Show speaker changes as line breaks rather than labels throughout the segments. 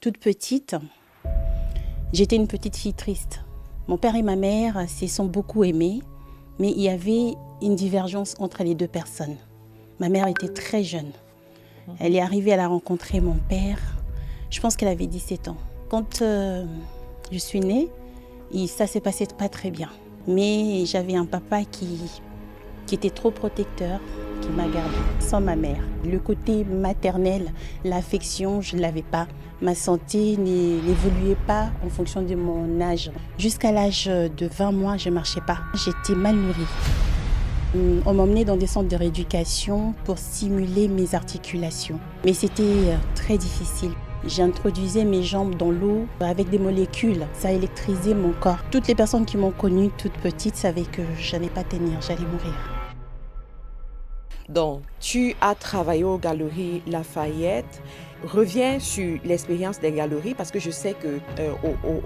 Toute petite, j'étais une petite fille triste. Mon père et ma mère se sont beaucoup aimés, mais il y avait une divergence entre les deux personnes. Ma mère était très jeune. Elle est arrivée, elle a rencontré mon père. Je pense qu'elle avait 17 ans. Quand je suis née, ça s'est passé pas très bien. Mais j'avais un papa qui était trop protecteur, qui m'a gardée sans ma mère. Le côté maternel, l'affection, je ne l'avais pas. Ma santé n'évoluait pas en fonction de mon âge. Jusqu'à l'âge de 20 mois, je ne marchais pas. J'étais mal nourrie. On m'emmenait dans des centres de rééducation pour stimuler mes articulations. Mais c'était très difficile. J'introduisais mes jambes dans l'eau avec des molécules. Ça électrisait mon corps. Toutes les personnes qui m'ont connue toute petite savaient que je n'allais pas tenir, j'allais mourir.
Donc, tu as travaillé aux Galeries Lafayette. Reviens sur l'expérience des galeries parce que je sais que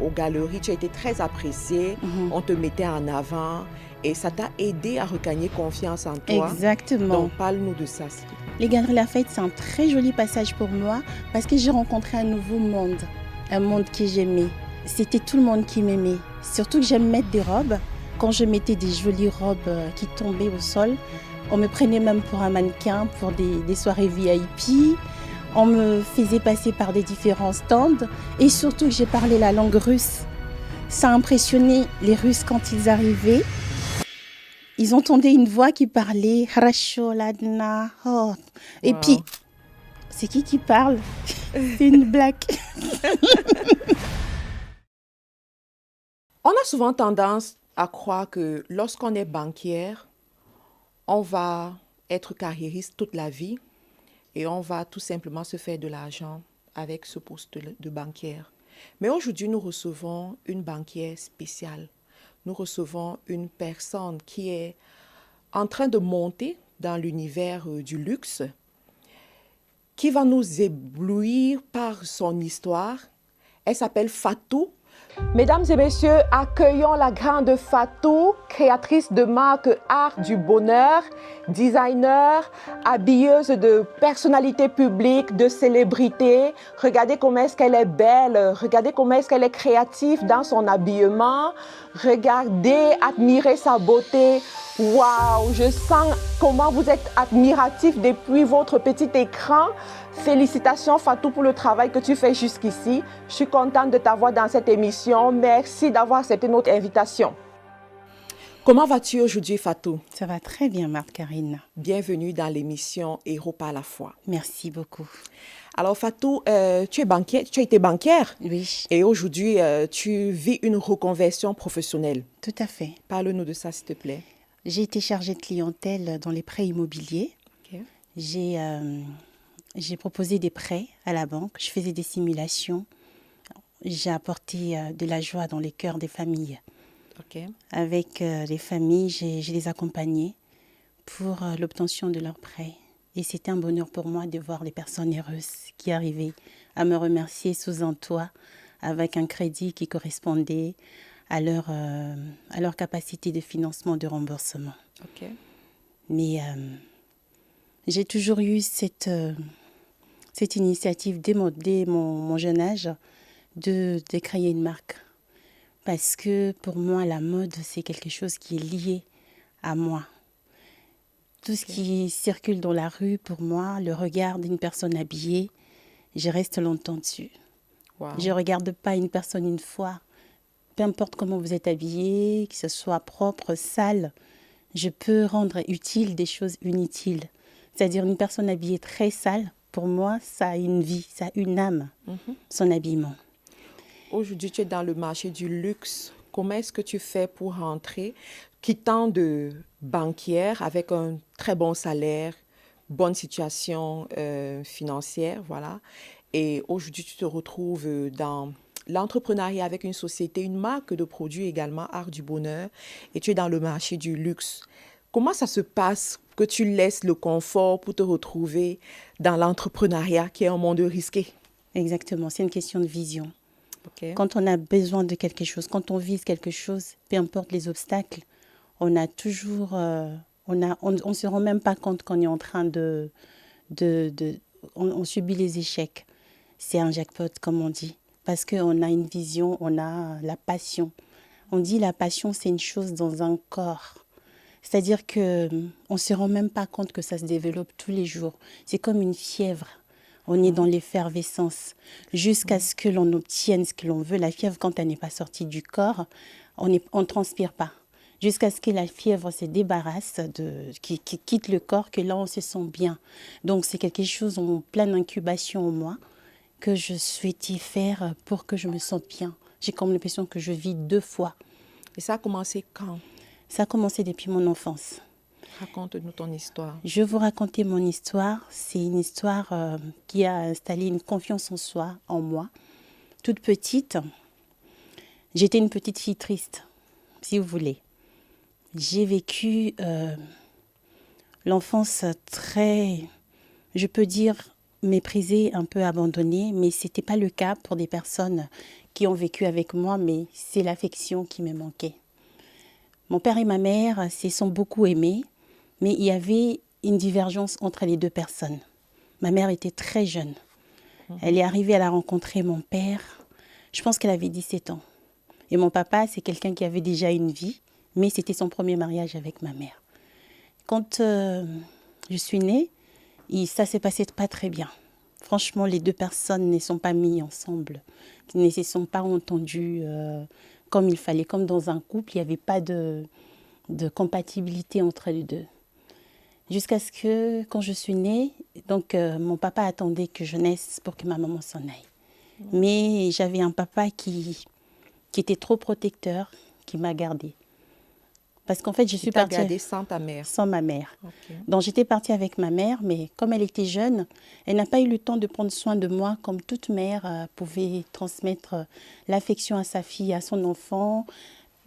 aux galeries, tu as été très appréciée. On te mettait en avant et ça t'a aidé à regagner confiance en toi.
Exactement.
Donc, parle-nous de ça, s'il te plaît.
Les Galeries Lafayette, c'est un très joli passage pour moi parce que j'ai rencontré un nouveau monde, un monde que j'aimais. C'était tout le monde qui m'aimait. Surtout que j'aime mettre des robes. Quand je mettais des jolies robes qui tombaient au sol, on me prenait même pour un mannequin pour des soirées VIP. On me faisait passer par des différents stands et surtout que j'ai parlé la langue russe. Ça impressionnait les Russes quand ils arrivaient. Ils entendaient une voix qui parlait Harasho Ladna. Oh. Et puis, c'est qui parle? C'est une blague.
On a souvent tendance à croire que lorsqu'on est banquière, on va être carriériste toute la vie et on va tout simplement se faire de l'argent avec ce poste de banquière. Mais aujourd'hui, nous recevons une banquière spéciale. Nous recevons une personne qui est en train de monter dans l'univers du luxe, qui va nous éblouir par son histoire. Elle s'appelle Fatou. Mesdames et messieurs, accueillons la grande Fatou, créatrice de marque Art du Bonheur, designer, habilleuse de personnalités publiques, de célébrités. Regardez comment est-ce qu'elle est belle, regardez comment est-ce qu'elle est créative dans son habillement. Regardez, admirez sa beauté. Waouh, je sens comment vous êtes admiratif depuis votre petit écran. Félicitations Fatou pour le travail que tu fais jusqu'ici. Je suis contente de t'avoir dans cette émission. Merci d'avoir accepté notre invitation. Comment vas-tu aujourd'hui Fatou?
Ça va très bien Marc-Karine.
Bienvenue dans l'émission Héros par la foi.
Merci beaucoup.
Alors Fatou, tu es banquière, tu as été banquière.
Oui.
Et aujourd'hui, tu vis une reconversion professionnelle.
Tout à fait.
Parle-nous de ça s'il te plaît.
J'ai été chargée de clientèle dans les prêts immobiliers.
Okay.
J'ai proposé des prêts à la banque, je faisais des simulations, j'ai apporté de la joie dans les cœurs des familles.
Okay.
Avec les familles, je les accompagnais pour l'obtention de leurs prêts. Et c'était un bonheur pour moi de voir les personnes heureuses qui arrivaient à me remercier sous un toit avec un crédit qui correspondait à leur capacité de financement, de remboursement.
Okay.
Mais j'ai toujours eu cette initiative dès mon jeune âge de créer une marque. Parce que pour moi, la mode, c'est quelque chose qui est lié à moi. Tout ce qui circule dans la rue, pour moi, le regard d'une personne habillée, je reste longtemps dessus.
Wow.
Je ne regarde pas une personne une fois. Peu importe comment vous êtes habillé, que ce soit propre, sale, je peux rendre utile des choses inutiles. C'est-à-dire une personne habillée très sale, pour moi, ça a une vie, ça a une âme, son habillement.
Aujourd'hui, tu es dans le marché du luxe. Comment est-ce que tu fais pour rentrer, quittant de banquière avec un très bon salaire, bonne situation financière, voilà. Et aujourd'hui, tu te retrouves dans l'entrepreneuriat avec une société, une marque de produits également, Art du Bonheur, et tu es dans le marché du luxe. Comment ça se passe que tu laisses le confort pour te retrouver dans l'entrepreneuriat qui est un monde risqué?
Exactement, c'est une question de vision.
Okay.
Quand on a besoin de quelque chose, quand on vise quelque chose, peu importe les obstacles, on a toujours, on se rend même pas compte qu'on est en train on subit les échecs. c'est un jackpot, comme on dit. Parce qu'on a une vision, on a la passion. On dit la passion, c'est une chose dans un corps. C'est-à-dire qu'on ne se rend même pas compte que ça se développe tous les jours. C'est comme une fièvre. On est dans l'effervescence. Jusqu'à ce que l'on obtienne ce que l'on veut. La fièvre, quand elle n'est pas sortie du corps, on ne transpire pas. Jusqu'à ce que la fièvre se débarrasse, qui quitte le corps, que là, on se sent bien. Donc, c'est quelque chose en pleine incubation en moi que je souhaitais faire pour que je me sente bien. J'ai comme l'impression que je vis 2 fois.
Et ça a commencé quand?
Ça a commencé depuis mon enfance.
Raconte-nous ton histoire.
Je vais vous raconter mon histoire. C'est une histoire qui a installé une confiance en soi, en moi. Toute petite, j'étais une petite fille triste, si vous voulez. J'ai vécu l'enfance très, je peux dire, méprisée, un peu abandonnée, mais ce n'était pas le cas pour des personnes qui ont vécu avec moi, mais c'est l'affection qui me manquait. Mon père et ma mère se sont beaucoup aimés, mais il y avait une divergence entre les 2 personnes. Ma mère était très jeune. Elle est arrivée à la rencontrer, mon père. Je pense qu'elle avait 17 ans. Et mon papa, c'est quelqu'un qui avait déjà une vie, mais c'était son premier mariage avec ma mère. Quand je suis née, ça s'est passé pas très bien. Franchement, les 2 personnes ne sont pas mises ensemble, ne se sont pas entendues comme il fallait. Comme dans un couple, il n'y avait pas de compatibilité entre les 2. Jusqu'à ce que, quand je suis née, donc mon papa attendait que je naisse pour que ma maman s'en aille. Mais j'avais un papa qui était trop protecteur, qui m'a gardée. Parce qu'en fait, je suis partie
gardée sans ta mère?
Sans ma mère.
Okay.
Donc j'étais partie avec ma mère, mais comme elle était jeune, elle n'a pas eu le temps de prendre soin de moi comme toute mère pouvait transmettre l'affection à sa fille, à son enfant,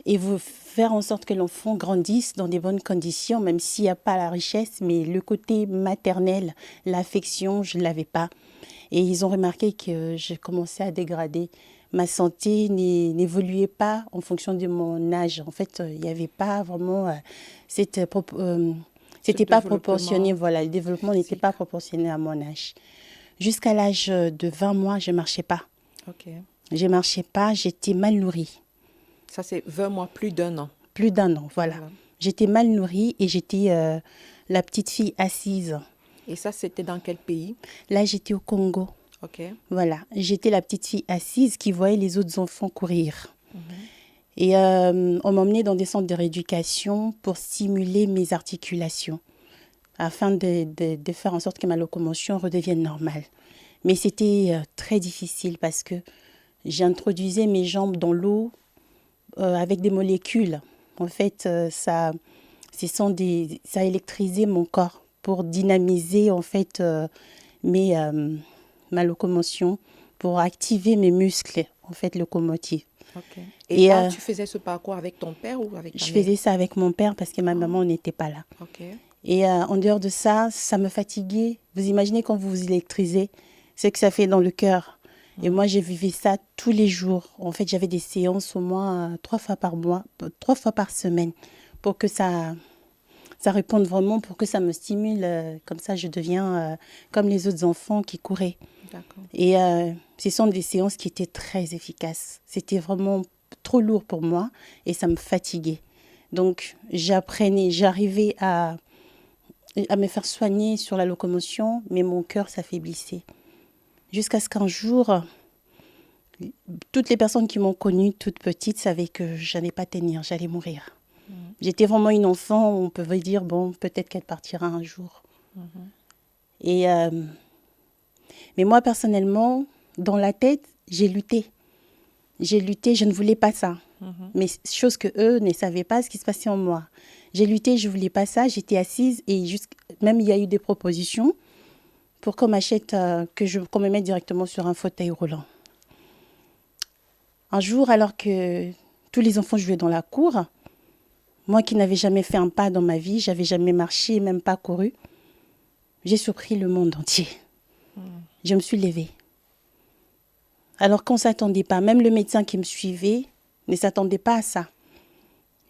et vous faire en sorte que l'enfant grandisse dans des bonnes conditions, même s'il n'y a pas la richesse, mais le côté maternel, l'affection, je ne l'avais pas. Et ils ont remarqué que je commençais à dégrader. Ma santé n'évoluait pas en fonction de mon âge. En fait, il n'y avait pas vraiment... c'était pas proportionné. Voilà, le développement n'était pas proportionné à mon âge. Jusqu'à l'âge de 20 mois, je ne marchais pas.
Okay.
Je ne marchais pas, j'étais mal nourrie.
Ça, c'est 20 mois, plus d'1 an.
Plus d'1 an, voilà. J'étais mal nourrie et j'étais la petite fille assise.
Et ça, c'était dans quel pays?
Là, j'étais au Congo.
Ok.
Voilà, j'étais la petite fille assise qui voyait les autres enfants courir. Et on m'emmenait dans des centres de rééducation pour stimuler mes articulations, afin de faire en sorte que ma locomotion redevienne normale. Mais c'était très difficile parce que j'introduisais mes jambes dans l'eau avec des molécules. En fait, ça électrisait mon corps pour dynamiser en fait ma locomotion, pour activer mes muscles en fait locomotifs.
Okay. Et là, tu faisais ce parcours avec ton père ou avec ta mère?
Je faisais ça avec mon père parce que ma maman n'était pas là.
Okay.
Et en dehors de ça, ça me fatiguait. Vous imaginez quand vous vous électrisez, ce que ça fait dans le cœur. Et moi, j'ai vécu ça tous les jours. En fait, j'avais des séances au moins 3 fois par mois, 3 fois par semaine, pour que ça réponde vraiment, pour que ça me stimule. Comme ça, je deviens comme les autres enfants qui couraient.
D'accord.
Et ce sont des séances qui étaient très efficaces. C'était vraiment trop lourd pour moi et ça me fatiguait. Donc, j'arrivais à me faire soigner sur la locomotion, mais mon cœur s'affaiblissait. Jusqu'à ce qu'un jour, toutes les personnes qui m'ont connue toute petite savaient que je n'allais pas tenir, j'allais mourir. J'étais vraiment une enfant, on pouvait dire, bon, peut-être qu'elle partira un jour. Et, mais moi, personnellement, dans la tête, j'ai lutté. J'ai lutté, je ne voulais pas ça. Mais chose que eux ne savaient pas, ce qui se passait en moi. J'ai lutté, je ne voulais pas ça, j'étais assise et même il y a eu des propositions pour qu'on m'achète, qu'on me mette directement sur un fauteuil roulant. Un jour, alors que tous les enfants jouaient dans la cour, moi qui n'avais jamais fait un pas dans ma vie, j'avais jamais marché, même pas couru, j'ai surpris le monde entier. Je me suis levée. Alors qu'on ne s'attendait pas, même le médecin qui me suivait ne s'attendait pas à ça.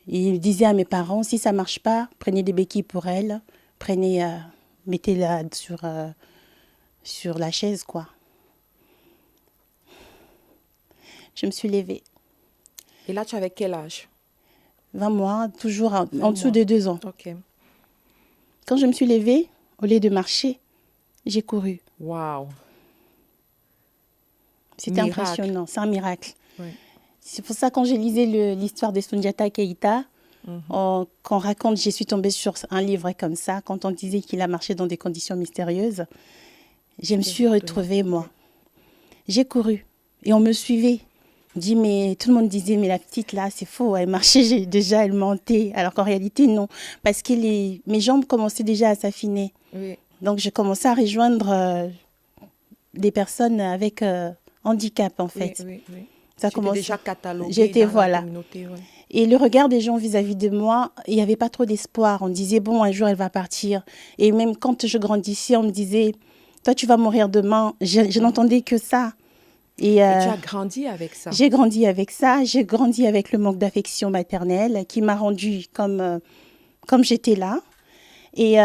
Il disait à mes parents, si ça ne marche pas, prenez des béquilles pour elle, mettez-la sur la chaise, quoi. je me suis levée.
Et là, tu avais quel âge?
20 mois, toujours en dessous de 2 ans.
Ok.
Quand je me suis levée, au lieu de marcher, j'ai couru.
Waouh.
C'était
Miracle.
impressionnant, c'est un miracle.
Oui.
C'est pour ça, quand j'ai lisé l'histoire de Soundiata Keïta, quand on raconte, je suis tombée sur un livre comme ça, quand on disait qu'il a marché dans des conditions mystérieuses, je me suis retrouvée, moi. J'ai couru et on me suivait. Mais tout le monde disait, mais la petite là, c'est faux, elle marchait déjà, elle mentait. Alors qu'en réalité, non, parce que mes jambes commençaient déjà à s'affiner.
Oui.
Donc, je commençais à rejoindre des personnes avec handicap, en fait.
Oui, oui, oui.
Ça
Tu étais déjà cataloguée
J'étais,
dans
voilà.
la communauté. Ouais.
Et le regard des gens vis-à-vis de moi, il n'y avait pas trop d'espoir. On disait, bon, un jour, elle va partir. Et même quand je grandissais, on me disait, toi, tu vas mourir demain. Je n'entendais que ça. Et
tu as grandi avec ça?
J'ai grandi avec ça. J'ai grandi avec le manque d'affection maternelle qui m'a rendue comme j'étais là. Et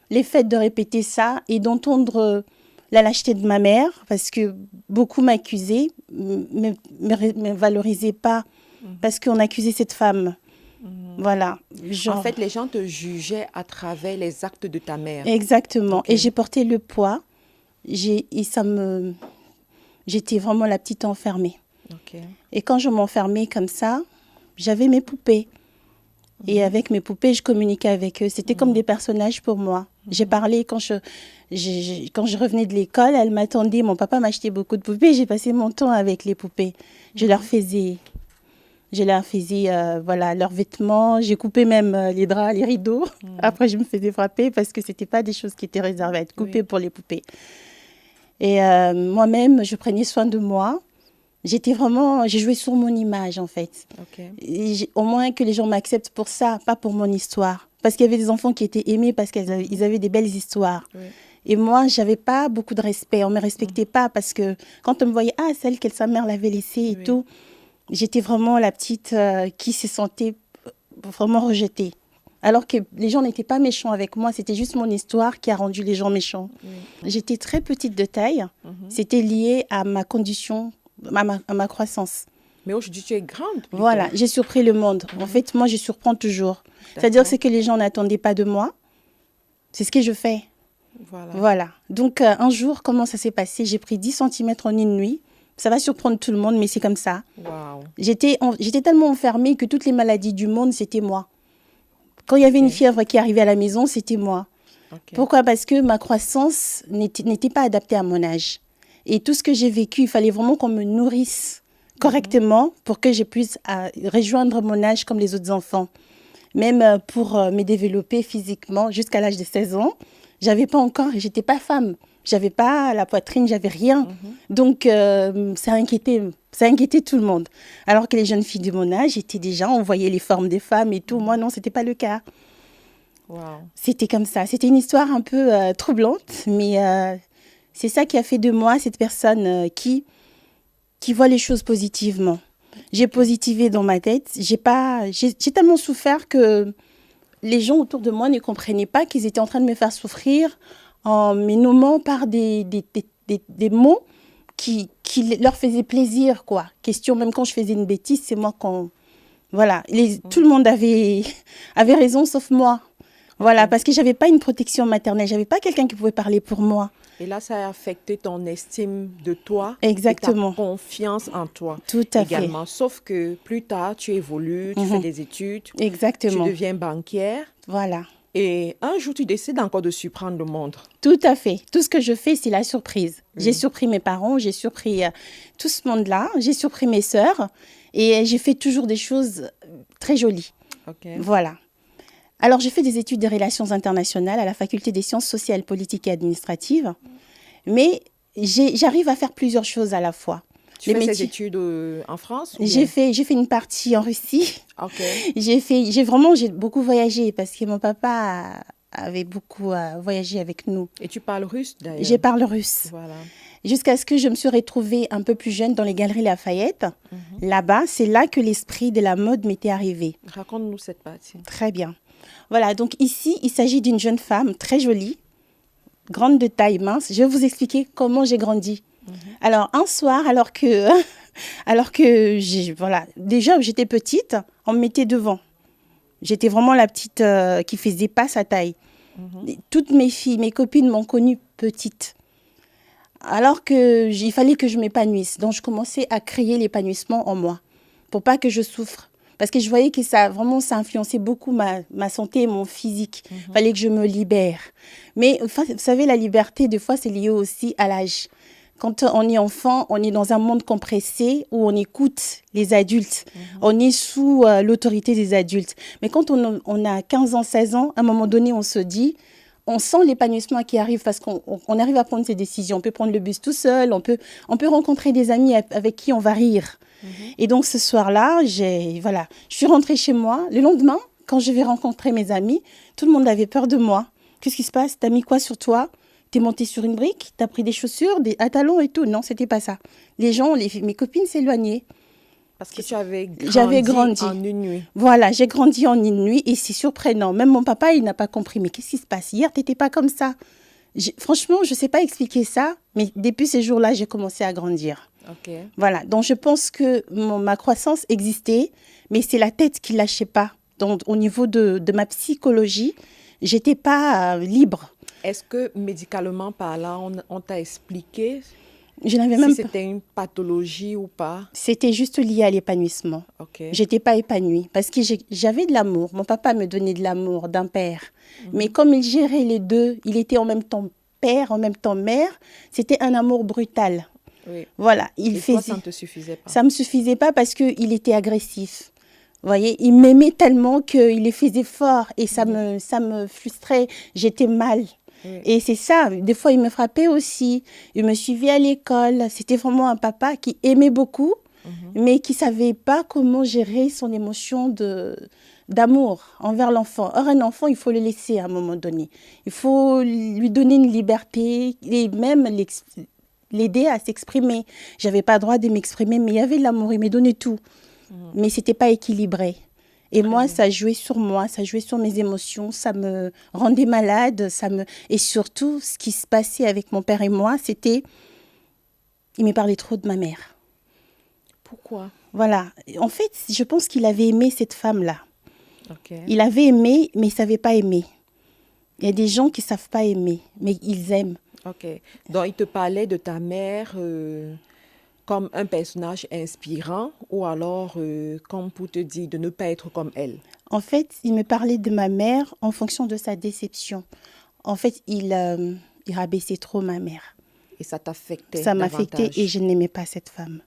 les faits de répéter ça et d'entendre la lâcheté de ma mère, parce que beaucoup m'accusaient, me valorisaient pas, parce qu'on accusait cette femme. Voilà. Genre...
En fait, les gens te jugeaient à travers les actes de ta mère.
Exactement.
Okay.
Et j'ai porté le poids. J'étais vraiment la petite enfermée.
Okay.
Et quand je m'enfermais comme ça, j'avais mes poupées. Et avec mes poupées, je communiquais avec eux. C'était comme des personnages pour moi. J'ai parlé quand je revenais de l'école, elles m'attendaient. Mon papa m'achetait beaucoup de poupées. J'ai passé mon temps avec les poupées. Je leur faisais voilà, leurs vêtements. J'ai coupé même les draps, les rideaux. Après, je me faisais frapper parce que ce n'était pas des choses qui étaient réservées à être coupées pour les poupées. Et moi-même, je prenais soin de moi. J'ai joué sur mon image, en fait. Okay. Au moins que les gens m'acceptent pour ça, pas pour mon histoire. Parce qu'il y avait des enfants qui étaient aimés parce qu'ils avaient des belles histoires. Oui. Et moi, je n'avais pas beaucoup de respect. On ne me respectait pas parce que quand on me voyait, celle que sa mère l'avait laissée et tout, j'étais vraiment la petite qui se sentait vraiment rejetée. Alors que les gens n'étaient pas méchants avec moi, c'était juste mon histoire qui a rendu les gens méchants. Oui. J'étais très petite de taille. C'était lié à ma condition, à ma croissance.
Mais aujourd'hui, tu es grande. Plutôt.
Voilà, j'ai surpris le monde. En fait, moi, je surprends toujours. C'est-à-dire ce que les gens n'attendaient pas de moi, c'est ce que je fais. Voilà. Donc, un jour, comment ça s'est passé? J'ai pris 10 cm en une nuit. Ça va surprendre tout le monde, mais c'est comme ça.
Wow.
J'étais tellement enfermée que toutes les maladies du monde, c'était moi. Quand il y avait une fièvre qui arrivait à la maison, c'était moi. Okay. Pourquoi? Parce que ma croissance n'était pas adaptée à mon âge. Et tout ce que j'ai vécu, il fallait vraiment qu'on me nourrisse correctement pour que je puisse rejoindre mon âge comme les autres enfants. Même pour me développer physiquement jusqu'à l'âge de 16 ans, j'étais pas femme. J'avais pas la poitrine, j'avais rien. Donc, ça inquiétait tout le monde. Alors que les jeunes filles de mon âge étaient déjà, on voyait les formes des femmes et tout. Moi, non, c'était pas le cas.
Wow.
C'était comme ça. C'était une histoire un peu troublante, mais c'est ça qui a fait de moi cette personne qui voit les choses positivement. J'ai positivé dans ma tête. J'ai tellement souffert que les gens autour de moi ne comprenaient pas qu'ils étaient en train de me faire souffrir en me nommant par des mots qui leur faisaient plaisir, quoi. Question, même quand je faisais une bêtise, c'est moi qu'on... Voilà, tout le monde avait raison, sauf moi. Voilà, parce que je n'avais pas une protection maternelle, je n'avais pas quelqu'un qui pouvait parler pour moi.
Et là, ça a affecté ton estime de toi.
Exactement.
Et ta confiance en toi.
Tout à
également.
fait.
Sauf que plus tard, tu évolues, tu fais des études.
Exactement.
Tu deviens banquière.
Voilà.
Et un jour, tu décides encore de surprendre le monde.
Tout à fait. Tout ce que je fais, c'est la surprise. J'ai surpris mes parents, j'ai surpris tout ce monde-là, j'ai surpris mes sœurs et j'ai fait toujours des choses très jolies.
Okay.
Voilà. Alors, j'ai fait des études de relations internationales à la faculté des sciences sociales, politiques et administratives, mais j'arrive à faire plusieurs choses à la fois.
Tu fais ces études en France?
J'ai fait une partie en Russie.
Okay.
J'ai beaucoup voyagé parce que mon papa avait beaucoup voyagé avec nous.
Et tu parles russe d'ailleurs?
Je parle russe.
Voilà.
Jusqu'à ce que je me suis retrouvée un peu plus jeune dans les Galeries Lafayette. Là-bas, c'est là que l'esprit de la mode m'était arrivé.
Raconte-nous cette partie.
Très bien. Voilà, donc ici, il s'agit d'une jeune femme très jolie, grande de taille mince. Je vais vous expliquer comment j'ai grandi. Alors, un soir, alors que Alors que, voilà, déjà, j'étais petite, on me mettait devant. J'étais vraiment la petite qui faisait pas sa taille. Toutes mes filles, mes copines m'ont connue petite. Alors qu'il fallait que je m'épanouisse. Donc, je commençais à créer l'épanouissement en moi pour pas que je souffre. Parce que je voyais que ça influençait beaucoup ma santé et mon physique. Il fallait que je me libère. Mais vous savez, la liberté, des fois, c'est lié aussi à l'âge. Quand on est enfant, on est dans un monde compressé où on écoute les adultes. On est sous l'autorité des adultes. Mais quand on a 15 ans, 16 ans, à un moment donné, on se dit, on sent l'épanouissement qui arrive parce qu'on arrive à prendre ses décisions. On peut prendre le bus tout seul, on peut rencontrer des amis avec qui on va rire. Et donc, ce soir-là, je suis rentrée chez moi. Le lendemain, quand je vais rencontrer mes amis, tout le monde avait peur de moi. Qu'est-ce qui se passe? T'as mis quoi sur toi? T'es montée sur une brique, t'as pris des chaussures, un talon et tout. Non, c'était pas ça. Les gens, mes copines s'éloignaient.
Parce que j'avais grandi en une nuit.
Voilà, j'ai grandi en une nuit et c'est surprenant. Même mon papa, il n'a pas compris. Mais qu'est-ce qui se passe? Hier, t'étais pas comme ça. Franchement, je sais pas expliquer ça, mais depuis ces jours-là, j'ai commencé à grandir.
Okay.
Voilà, donc je pense que ma croissance existait, mais c'est la tête qui lâchait pas. Donc, au niveau de ma psychologie, j'étais pas libre.
Est-ce que médicalement parlant, on t'a expliqué
je n'avais
si
même
c'était une pathologie ou pas?
C'était juste lié à l'épanouissement.
Okay.
J'étais pas épanouie parce que j'avais de l'amour. Mon papa me donnait de l'amour d'un père. Mais comme il gérait les deux, il était en même temps père, en même temps mère, c'était un amour brutal.
Oui.
Voilà,
toi, ça ne te suffisait pas?
Ça me suffisait pas parce qu'il était agressif. Vous voyez, il m'aimait tellement qu'il les faisait fort et ça me frustrait. J'étais mal. Oui. Et c'est ça, des fois il me frappait aussi, il me suivait à l'école, c'était vraiment un papa qui aimait beaucoup, mais qui ne savait pas comment gérer son émotion d'amour envers l'enfant. Or, un enfant, il faut le laisser à un moment donné, il faut lui donner une liberté et même l'aider à s'exprimer. Je n'avais pas le droit de m'exprimer, mais il y avait de l'amour, il me donnait tout, mais ce n'était pas équilibré. Et moi, ça jouait sur moi, ça jouait sur mes émotions, ça me rendait malade, et surtout, ce qui se passait avec mon père et moi, c'était, il me parlait trop de ma mère.
Pourquoi?
Voilà. En fait, je pense qu'il avait aimé cette femme-là.
Okay.
Il avait aimé, mais il ne savait pas aimer. Il y a des gens qui ne savent pas aimer, mais ils aiment.
Ok. Donc, il te parlait de ta mère comme un personnage inspirant ou alors comme pour te dire de ne pas être comme elle?
En fait, il me parlait de ma mère en fonction de sa déception. En fait, il rabaissait trop ma mère.
Et ça t'affectait?
Ça m'affectait et je n'aimais pas cette femme.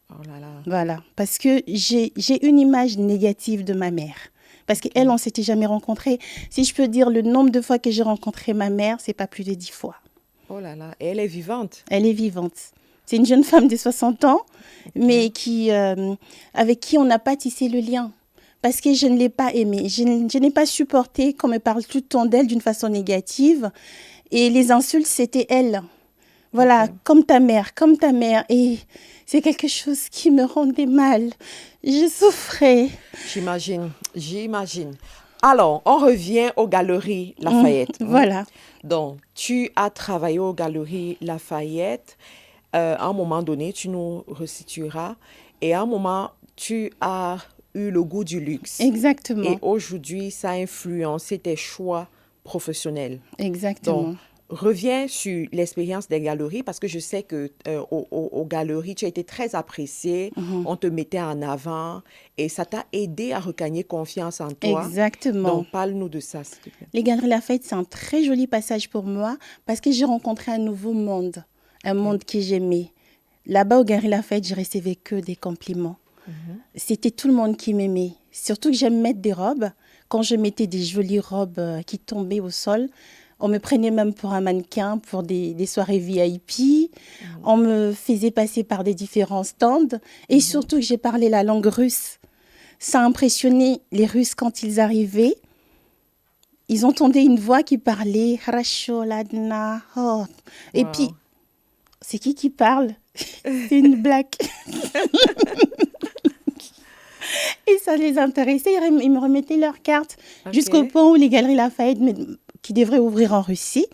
Oh là là.
Voilà, parce que j'ai une image négative de ma mère. Parce qu'elle, on ne s'était jamais rencontrés. Si je peux dire le nombre de fois que j'ai rencontré ma mère, ce n'est pas plus de 10 fois.
Oh là là, et elle est vivante?
Elle est vivante. C'est une jeune femme de 60 ans, mais avec qui on n'a pas tissé le lien. Parce que je ne l'ai pas aimée. Je n'ai pas supporté qu'on me parle tout le temps d'elle d'une façon négative. Et les insultes, c'était elle. Voilà, comme ta mère. Et c'est quelque chose qui me rendait mal. Je souffrais.
J'imagine. Alors, on revient aux Galeries Lafayette.
Voilà.
Donc, tu as travaillé aux Galeries Lafayette. À un moment donné, tu nous resitueras. Et à un moment, tu as eu le goût du luxe.
Exactement.
Et aujourd'hui, ça a influencé tes choix professionnels.
Exactement.
Donc, reviens sur l'expérience des galeries parce que je sais que aux galeries, tu as été très appréciée, on te mettait en avant et ça t'a aidé à regagner confiance en toi.
Exactement.
Donc, parle-nous de ça, s'il te plaît.
Les Galeries Lafayette, c'est un très joli passage pour moi parce que j'ai rencontré un nouveau monde, un monde que j'aimais. Là-bas, aux Galeries Lafayette, je recevais que des compliments. C'était tout le monde qui m'aimait. Surtout que j'aime mettre des robes. Quand je mettais des jolies robes qui tombaient au sol, on me prenait même pour un mannequin pour des soirées VIP. On me faisait passer par des différents stands. Et surtout que j'ai parlé la langue russe. Ça impressionnait les Russes quand ils arrivaient. Ils entendaient une voix qui parlait. Et puis, c'est qui parle? C'est une blague. Et ça les intéressait. Ils me remettaient leurs cartes jusqu'au point où les Galeries Lafayette qui devraient ouvrir en Russie.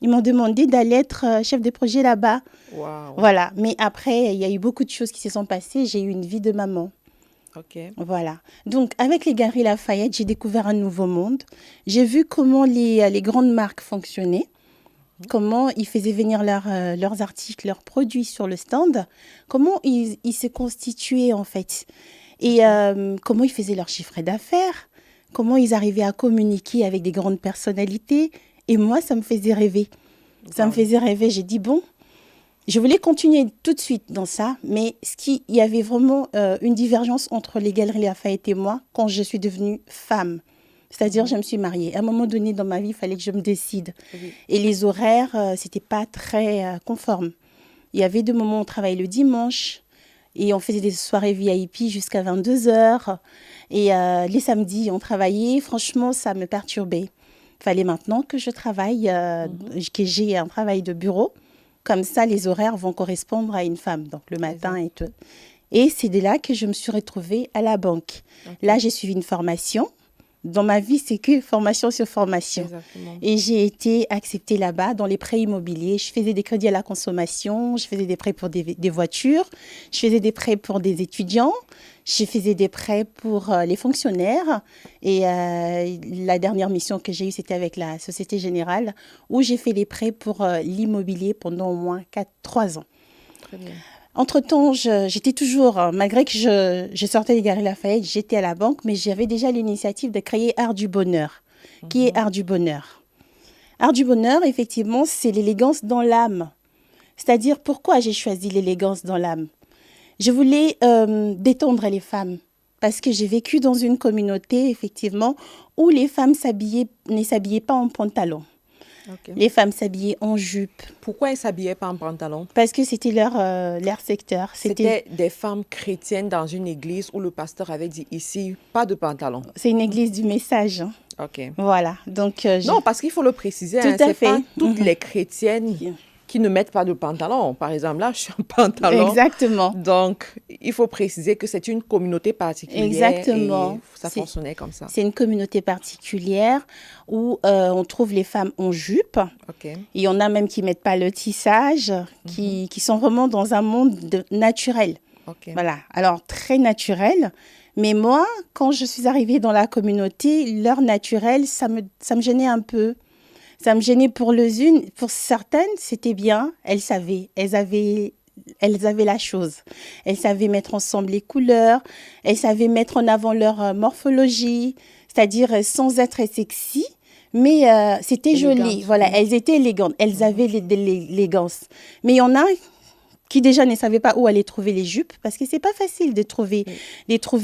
Ils m'ont demandé d'aller être chef de projet là-bas.
Wow.
Voilà. Mais après, il y a eu beaucoup de choses qui se sont passées. J'ai eu une vie de maman.
OK.
Voilà. Donc, avec les Galeries Lafayette, j'ai découvert un nouveau monde. J'ai vu comment les grandes marques fonctionnaient, comment ils faisaient venir leurs articles, leurs produits sur le stand, comment ils se constituaient en fait, et comment ils faisaient leur chiffre d'affaires, comment ils arrivaient à communiquer avec des grandes personnalités. Et moi, ça me faisait rêver. Ça me faisait rêver. J'ai dit, bon, je voulais continuer tout de suite dans ça, mais il y avait vraiment une divergence entre les Galeries Lafayette et moi quand je suis devenue femme. C'est-à-dire, je me suis mariée. À un moment donné dans ma vie, il fallait que je me décide. Oui. Et les horaires, c'était pas très conforme. Il y avait des moments où on travaillait le dimanche et on faisait des soirées VIP jusqu'à 22h. Et les samedis, on travaillait. Franchement, ça me perturbait. Il fallait maintenant que je travaille, que j'ai un travail de bureau. Comme ça, les horaires vont correspondre à une femme, donc le matin et tout. Et c'est de là que je me suis retrouvée à la banque. Okay. Là, j'ai suivi une formation. Dans ma vie, c'est que formation sur formation. Exactement. Et j'ai été acceptée là-bas dans les prêts immobiliers. Je faisais des crédits à la consommation, je faisais des prêts pour des voitures, je faisais des prêts pour des étudiants, je faisais des prêts pour les fonctionnaires. Et la dernière mission que j'ai eue, c'était avec la Société Générale, où j'ai fait les prêts pour l'immobilier pendant au moins 3 ans. Très bien. Entre-temps, j'étais toujours, malgré que je sortais des Galeries Lafayette, j'étais à la banque, mais j'avais déjà l'initiative de créer Art du Bonheur. Qui est Art du Bonheur? Art du Bonheur, effectivement, c'est l'élégance dans l'âme. C'est-à-dire, pourquoi j'ai choisi l'élégance dans l'âme? Je voulais détendre les femmes, parce que j'ai vécu dans une communauté, effectivement, où les femmes ne s'habillaient pas en pantalon. Okay. Les femmes s'habillaient en jupe.
Pourquoi elles ne s'habillaient pas en pantalon?
Parce que c'était leur secteur.
C'était des femmes chrétiennes dans une église où le pasteur avait dit ici, pas de pantalon.
C'est une église du message. Hein.
OK.
Voilà. Donc,
non, parce qu'il faut le préciser.
Tout à fait.
Pas toutes les chrétiennes qui ne mettent pas de pantalon. Par exemple, là, je suis en pantalon.
Exactement.
Donc, il faut préciser que c'est une communauté particulière.
Exactement.
Et ça fonctionnait comme ça.
C'est une communauté particulière où on trouve les femmes en jupe.
Okay.
Il y en a même qui ne mettent pas le tissage, qui sont vraiment dans un monde naturel.
Okay. Voilà.
Alors, très naturel. Mais moi, quand je suis arrivée dans la communauté, leur naturel, ça me gênait un peu. Ça me gênait pour certaines, c'était bien, elles savaient, elles avaient la chose. Elles savaient mettre ensemble les couleurs, elles savaient mettre en avant leur morphologie, c'est-à-dire sans être sexy, mais c'était joli. Voilà, elles étaient élégantes, elles avaient l'élégance. Mais il y en a qui déjà ne savaient pas où aller trouver les jupes, parce que c'est pas facile de trouver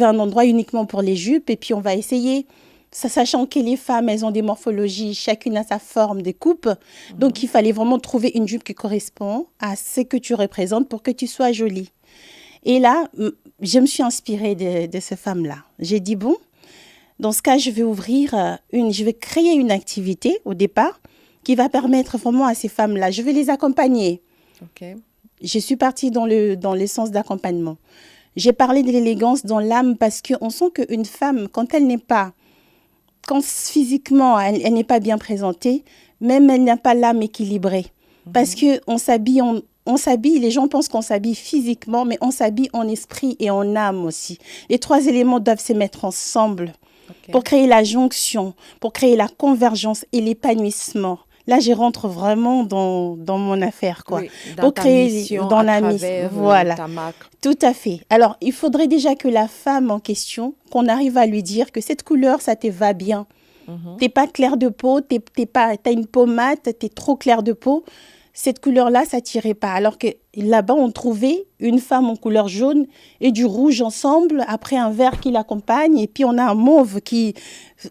un endroit uniquement pour les jupes, et puis on va essayer. Sachant que les femmes, elles ont des morphologies, chacune a sa forme de coupe. Donc, il fallait vraiment trouver une jupe qui correspond à ce que tu représentes pour que tu sois jolie. Et là, je me suis inspirée de ces femmes-là. J'ai dit, bon, dans ce cas, je vais créer une activité au départ qui va permettre vraiment à ces femmes-là, je vais les accompagner.
Okay.
Je suis partie dans le sens d'accompagnement. J'ai parlé de l'élégance dans l'âme parce qu'on sent qu'une femme, quand physiquement, elle n'est pas bien présentée, même elle n'a pas l'âme équilibrée. Parce qu'on s'habille, on s'habille, les gens pensent qu'on s'habille physiquement, mais on s'habille en esprit et en âme aussi. Les 3 éléments doivent se mettre ensemble pour créer la jonction, pour créer la convergence et l'épanouissement. Là, je rentre vraiment dans mon affaire, quoi.
Oui, pour créer mission, dans la mission.
Voilà. Tout à fait. Alors, il faudrait déjà que la femme en question, qu'on arrive à lui dire que cette couleur, ça te va bien. T'es pas clair de peau, t'as une peau mate, t'es trop clair de peau. Cette couleur-là, ça tirait pas. Alors que là-bas, on trouvait une femme en couleur jaune et du rouge ensemble, après un vert qui l'accompagne, et puis on a un mauve qui...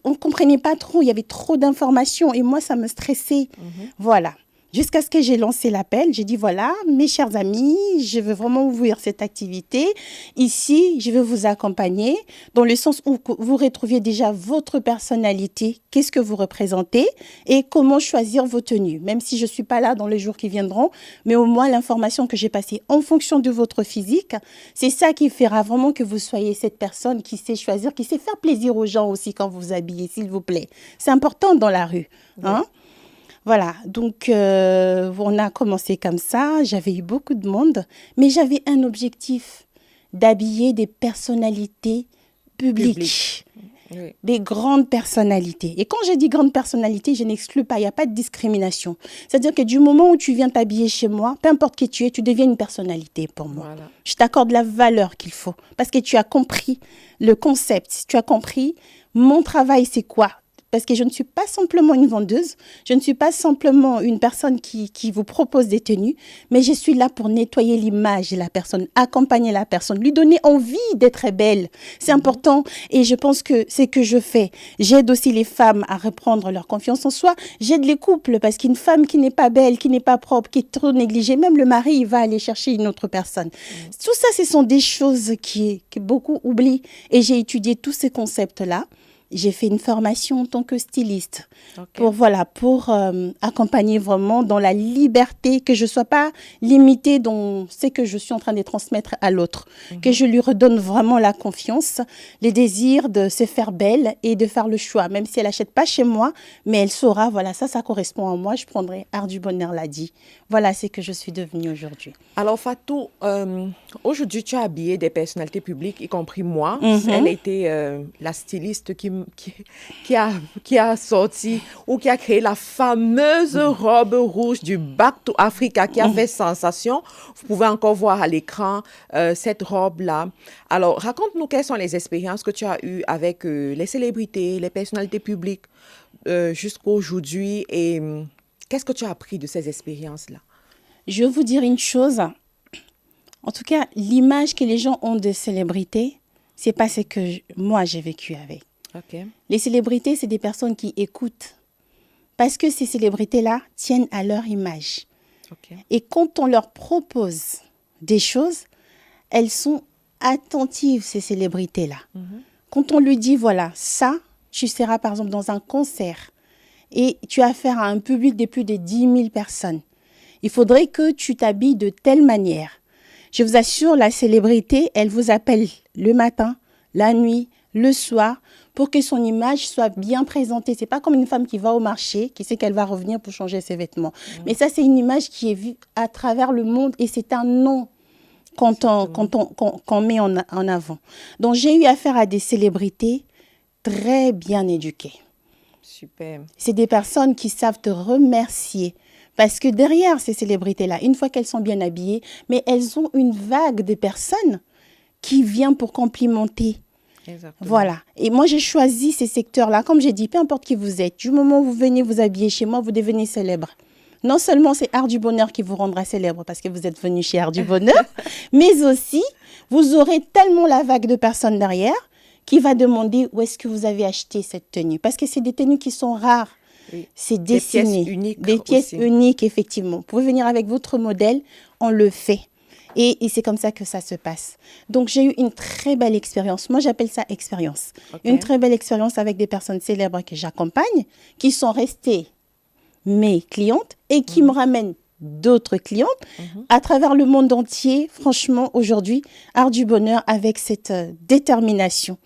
On ne comprenait pas trop, il y avait trop d'informations, et moi, ça me stressait. Voilà. Jusqu'à ce que j'ai lancé l'appel, j'ai dit, voilà, mes chers amis, je veux vraiment ouvrir cette activité. Ici, je veux vous accompagner dans le sens où vous retrouviez déjà votre personnalité, qu'est-ce que vous représentez et comment choisir vos tenues. Même si je ne suis pas là dans les jours qui viendront, mais au moins l'information que j'ai passée en fonction de votre physique, c'est ça qui fera vraiment que vous soyez cette personne qui sait choisir, qui sait faire plaisir aux gens aussi quand vous vous habillez, s'il vous plaît. C'est important dans la rue, hein? Voilà, donc on a commencé comme ça, j'avais eu beaucoup de monde, mais j'avais un objectif d'habiller des personnalités publiques.
Oui.
Des grandes personnalités. Et quand je dis grandes personnalités, je n'exclus pas, il n'y a pas de discrimination. C'est-à-dire que du moment où tu viens t'habiller chez moi, peu importe qui tu es, tu deviens une personnalité pour moi.
Voilà.
Je t'accorde la valeur qu'il faut parce que tu as compris le concept, tu as compris mon travail, c'est quoi. Parce que je ne suis pas simplement une vendeuse, je ne suis pas simplement une personne qui vous propose des tenues, mais je suis là pour nettoyer l'image de la personne, accompagner la personne, lui donner envie d'être belle. C'est important et je pense que c'est ce que je fais. J'aide aussi les femmes à reprendre leur confiance en soi. J'aide les couples parce qu'une femme qui n'est pas belle, qui n'est pas propre, qui est trop négligée, même le mari, il va aller chercher une autre personne. Tout ça, ce sont des choses que beaucoup oublient et j'ai étudié tous ces concepts-là. J'ai fait une formation en tant que styliste pour accompagner vraiment dans la liberté, que je ne sois pas limitée dans ce que je suis en train de transmettre à l'autre, que je lui redonne vraiment la confiance, le désir de se faire belle et de faire le choix, même si elle n'achète pas chez moi, mais elle saura, voilà, ça correspond à moi, je prendrai Art du Bonheur l'a dit. Voilà ce que je suis devenue aujourd'hui.
Alors Fatou, aujourd'hui tu as habillé des personnalités publiques, y compris moi. Elle a été la styliste qui a sorti ou qui a créé la fameuse robe rouge du Back to Africa qui a fait sensation. Vous pouvez encore voir à l'écran cette robe-là. Alors raconte-nous quelles sont les expériences que tu as eues avec les célébrités, les personnalités publiques jusqu'à aujourd'hui et qu'est-ce que tu as appris de ces expériences-là?
Je vais vous dire une chose. En tout cas, l'image que les gens ont de célébrités, c'est pas ce que moi j'ai vécu avec.
Okay.
Les célébrités, c'est des personnes qui écoutent. Parce que ces célébrités-là tiennent à leur image.
Okay.
Et quand on leur propose des choses, elles sont attentives, ces célébrités-là. Quand on lui dit, voilà, ça, tu seras par exemple dans un concert et tu as affaire à un public de plus de 10 000 personnes. Il faudrait que tu t'habilles de telle manière. Je vous assure, la célébrité, elle vous appelle le matin, la nuit, le soir, pour que son image soit bien présentée. C'est pas comme une femme qui va au marché, qui sait qu'elle va revenir pour changer ses vêtements. Mais ça, c'est une image qui est vue à travers le monde et c'est un nom qu'on met en avant. Donc, j'ai eu affaire à des célébrités très bien éduquées.
Super.
C'est des personnes qui savent te remercier. Parce que derrière ces célébrités-là, une fois qu'elles sont bien habillées, mais elles ont une vague de personnes qui viennent pour complimenter.
Exactement.
Voilà. Et moi, j'ai choisi ces secteurs-là. Comme j'ai dit, peu importe qui vous êtes, du moment où vous venez vous habiller chez moi, vous devenez célèbre. Non seulement c'est Art du Bonheur qui vous rendra célèbre parce que vous êtes venu chez Art du Bonheur, mais aussi, vous aurez tellement la vague de personnes derrière qui va demander où est-ce que vous avez acheté cette tenue. Parce que c'est des tenues qui sont rares.
Oui.
C'est dessiné.
Des pièces
uniques, effectivement. Vous pouvez venir avec votre modèle, on le fait. Et c'est comme ça que ça se passe. Donc, j'ai eu une très belle expérience. Moi, j'appelle ça expérience.
Okay.
Une très belle expérience avec des personnes célèbres que j'accompagne, qui sont restées mes clientes et qui me ramènent d'autres clientes à travers le monde entier. Franchement, aujourd'hui, Art du Bonheur, avec cette détermination,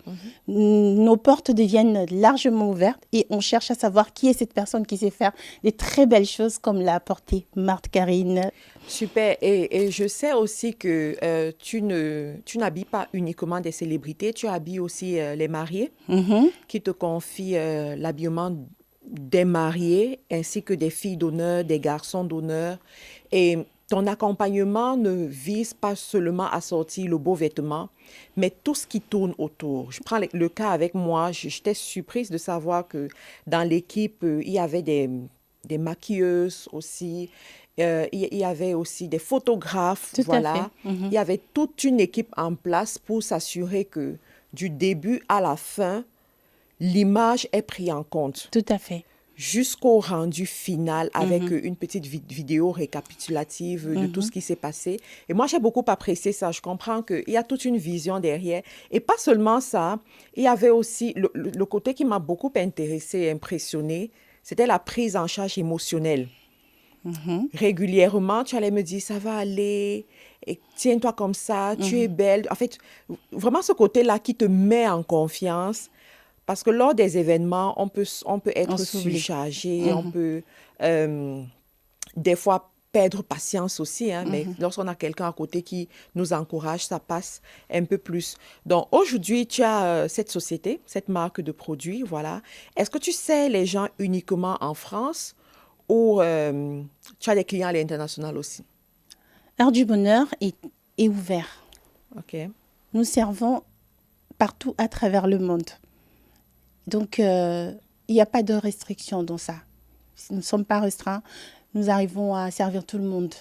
nos portes deviennent largement ouvertes et on cherche à savoir qui est cette personne qui sait faire des très belles choses comme l'a apporté Marthe Karine.
Super. Et je sais aussi que tu n'habilles pas uniquement des célébrités, tu habilles aussi les mariés qui te confient l'habillement des mariés ainsi que des filles d'honneur, des garçons d'honneur. Et ton accompagnement ne vise pas seulement à sortir le beau vêtement, mais tout ce qui tourne autour. Je prends le cas avec moi. J'étais surprise de savoir que dans l'équipe, il y avait des maquilleuses aussi. Il y avait aussi des photographes.
Tout à fait.
Il y avait toute une équipe en place pour s'assurer que du début à la fin, l'image est prise en compte.
Tout à fait.
Jusqu'au rendu final avec une petite vidéo récapitulative de tout ce qui s'est passé. Et moi, j'ai beaucoup apprécié ça. Je comprends qu'il y a toute une vision derrière. Et pas seulement ça, il y avait aussi le côté qui m'a beaucoup intéressée et impressionnée, c'était la prise en charge émotionnelle. Régulièrement, tu allais me dire, ça va aller, et tiens-toi comme ça, tu es belle. En fait, vraiment ce côté-là qui te met en confiance Parce que lors des événements, on peut
On
être
s'oublie.
surchargé, on peut des fois perdre patience aussi, hein, mais lorsqu'on a quelqu'un à côté qui nous encourage, ça passe un peu plus. Donc aujourd'hui, tu as cette société, cette marque de produits, voilà. Est-ce que tu sais les gens uniquement en France ou tu as des clients à l'international aussi?
Art du Bonheur est ouvert.
OK.
Nous servons partout à travers le monde. Donc, il n'y a pas de restriction dans ça. Nous ne sommes pas restreints. Nous arrivons à servir tout le monde.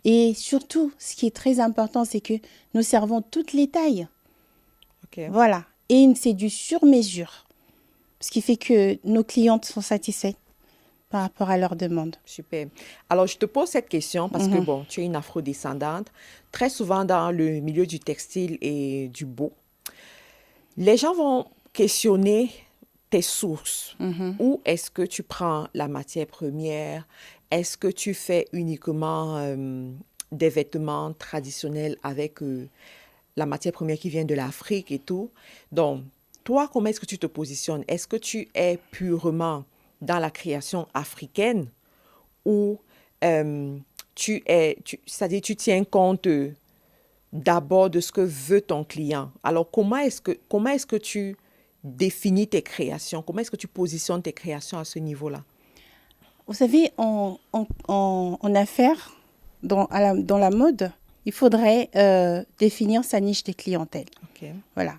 Et surtout, ce qui est très important, c'est que nous servons toutes les tailles.
OK.
Voilà. Et c'est du sur-mesure. Ce qui fait que nos clientes sont satisfaites par rapport à leurs demandes.
Super. Alors, je te pose cette question parce que, bon, tu es une afrodescendante. Très souvent, dans le milieu du textile et du beau, les gens vont questionner tes sources. Où est-ce que tu prends la matière première? Est-ce que tu fais uniquement des vêtements traditionnels avec la matière première qui vient de l'Afrique et tout? Donc, toi, comment est-ce que tu te positionnes? Est-ce que tu es purement dans la création africaine ou c'est-à-dire tu tiens compte d'abord de ce que veut ton client? Alors, comment est-ce que tu définis tes créations? Comment est-ce que tu positionnes tes créations à ce niveau-là?
Vous savez, en affaires, dans la mode, il faudrait définir sa niche de clientèle.
OK.
Voilà.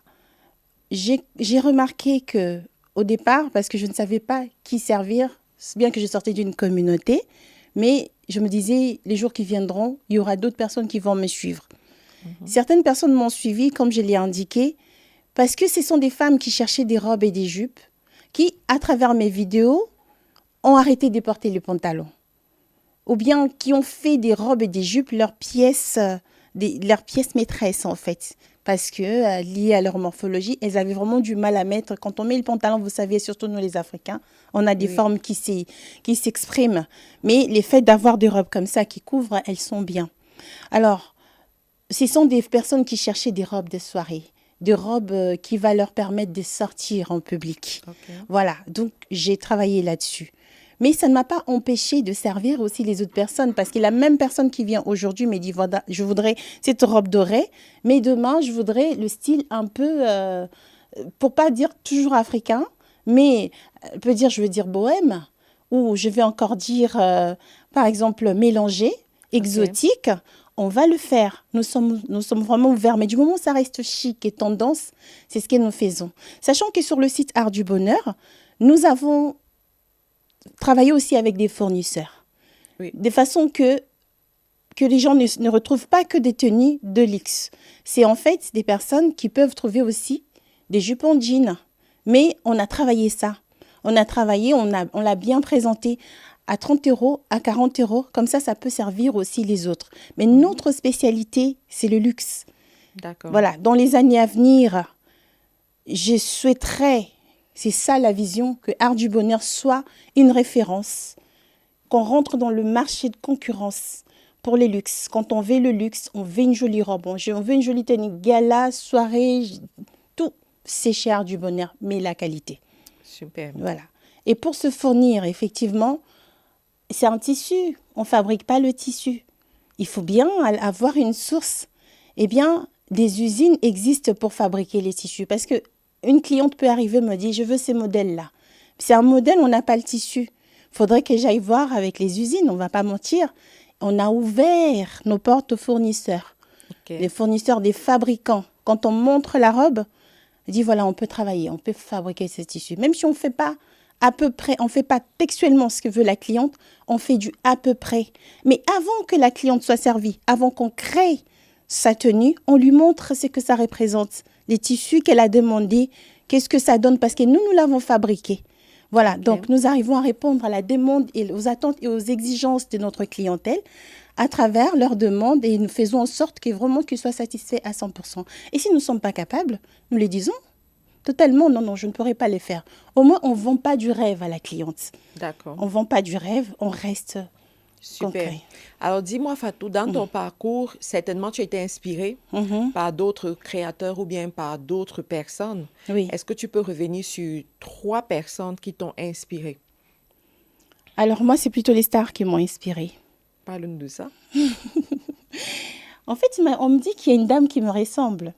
J'ai remarqué que au départ, parce que je ne savais pas qui servir, c'est bien que je sortais d'une communauté, mais je me disais, les jours qui viendront, il y aura d'autres personnes qui vont me suivre. Certaines personnes m'ont suivi, comme je l'ai indiqué, parce que ce sont des femmes qui cherchaient des robes et des jupes, qui, à travers mes vidéos, ont arrêté de porter les pantalons. Ou bien qui ont fait des robes et des jupes leurs pièces maîtresses, en fait. Parce que, liées à leur morphologie, elles avaient vraiment du mal à mettre. Quand on met le pantalon, vous savez, surtout nous les Africains, on a des formes qui s'expriment. Mais les faits d'avoir des robes comme ça qui couvrent, elles sont bien. Alors, ce sont des personnes qui cherchaient des robes de soirée, des robes qui vont leur permettre de sortir en public.
OK.
Voilà, donc j'ai travaillé là-dessus. Mais ça ne m'a pas empêché de servir aussi les autres personnes parce que la même personne qui vient aujourd'hui me dit, voilà, je voudrais cette robe dorée, mais demain, je voudrais le style un peu, pour pas dire toujours africain, mais elle peut dire, je veux dire bohème, ou je vais encore dire, par exemple, mélangé, exotique. On va le faire. Nous sommes vraiment ouverts. Mais du moment où ça reste chic et tendance, c'est ce que nous faisons. Sachant que sur le site Art du Bonheur, nous avons travaillé aussi avec des fournisseurs.
Oui.
De façon que les gens ne retrouvent pas que des tenues de luxe. C'est en fait des personnes qui peuvent trouver aussi des jupons de jean. Mais on a travaillé ça. On a travaillé, on l'a bien présenté à 30 €, à 40 €. Comme ça peut servir aussi les autres. Mais notre spécialité, c'est le luxe.
D'accord.
Voilà, dans les années à venir, je souhaiterais, c'est ça la vision, que Art du Bonheur soit une référence, qu'on rentre dans le marché de concurrence pour les luxes. Quand on veut le luxe, on veut une jolie robe, on veut une jolie tenue, gala, soirée, tout, c'est chez Art du Bonheur, mais la qualité.
Super.
Voilà. Et pour se fournir, effectivement, c'est un tissu. On ne fabrique pas le tissu. Il faut bien avoir une source. Eh bien, des usines existent pour fabriquer les tissus. Parce qu'une cliente peut arriver et me dire, je veux ces modèles-là. C'est un modèle, on n'a pas le tissu. Il faudrait que j'aille voir avec les usines, on ne va pas mentir. On a ouvert nos portes aux fournisseurs.
OK.
Les fournisseurs, des fabricants. Quand on montre la robe, on dit, voilà, on peut travailler, on peut fabriquer ce tissu. Même si on ne fait pas à peu près, on ne fait pas textuellement ce que veut la cliente, on fait du à peu près. Mais avant que la cliente soit servie, avant qu'on crée sa tenue, on lui montre ce que ça représente, les tissus qu'elle a demandé, qu'est-ce que ça donne, parce que nous l'avons fabriqué. Voilà, donc nous arrivons à répondre à la demande et aux attentes et aux exigences de notre clientèle à travers leurs demandes et nous faisons en sorte qu'ils soient satisfaits à 100%. Et si nous ne sommes pas capables, nous les disons. Totalement, non, je ne pourrais pas les faire. Au moins, on ne vend pas du rêve à la cliente.
D'accord.
On ne vend pas du rêve, on reste
Super.
concret.
Alors, dis-moi, Fatou, dans ton parcours, certainement, tu as été inspirée par d'autres créateurs ou bien par d'autres personnes.
Oui.
Est-ce que tu peux revenir sur 3 personnes qui t'ont inspirée?
Alors moi, c'est plutôt les stars qui m'ont inspirée.
Parle-nous de ça.
En fait, on me dit qu'il y a une dame qui me ressemble.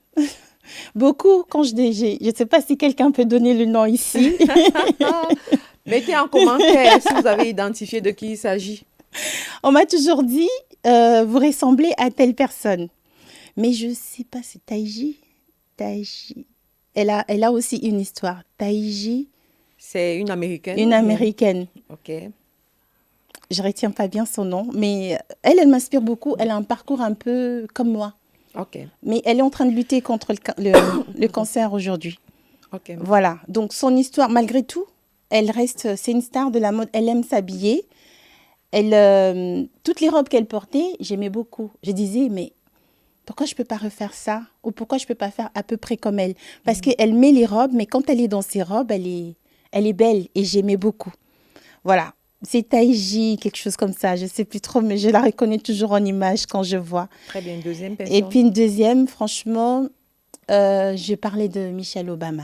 Beaucoup, quand je ne sais pas si quelqu'un peut donner le nom ici.
Mettez en commentaire si vous avez identifié de qui il s'agit.
On m'a toujours dit, vous ressemblez à telle personne. Mais je ne sais pas, c'est Taïji. Taïji. Elle a aussi une histoire. Taïji.
C'est une Américaine?
Une Américaine.
OK.
Je ne retiens pas bien son nom, mais elle m'inspire beaucoup. Elle a un parcours un peu comme moi.
OK.
Mais elle est en train de lutter contre le cancer aujourd'hui.
OK.
Voilà. Donc, son histoire, malgré tout, c'est une star de la mode. Elle aime s'habiller. Toutes les robes qu'elle portait, j'aimais beaucoup. Je disais, mais pourquoi je ne peux pas refaire ça? Ou pourquoi je ne peux pas faire à peu près comme elle? Parce qu'elle met les robes, mais quand elle est dans ses robes, elle est belle et j'aimais beaucoup. Voilà. C'est Taïji, quelque chose comme ça. Je ne sais plus trop, mais je la reconnais toujours en image quand je vois.
Très bien. Deuxième personne.
Et puis une deuxième, franchement, je parlais de Michelle Obama.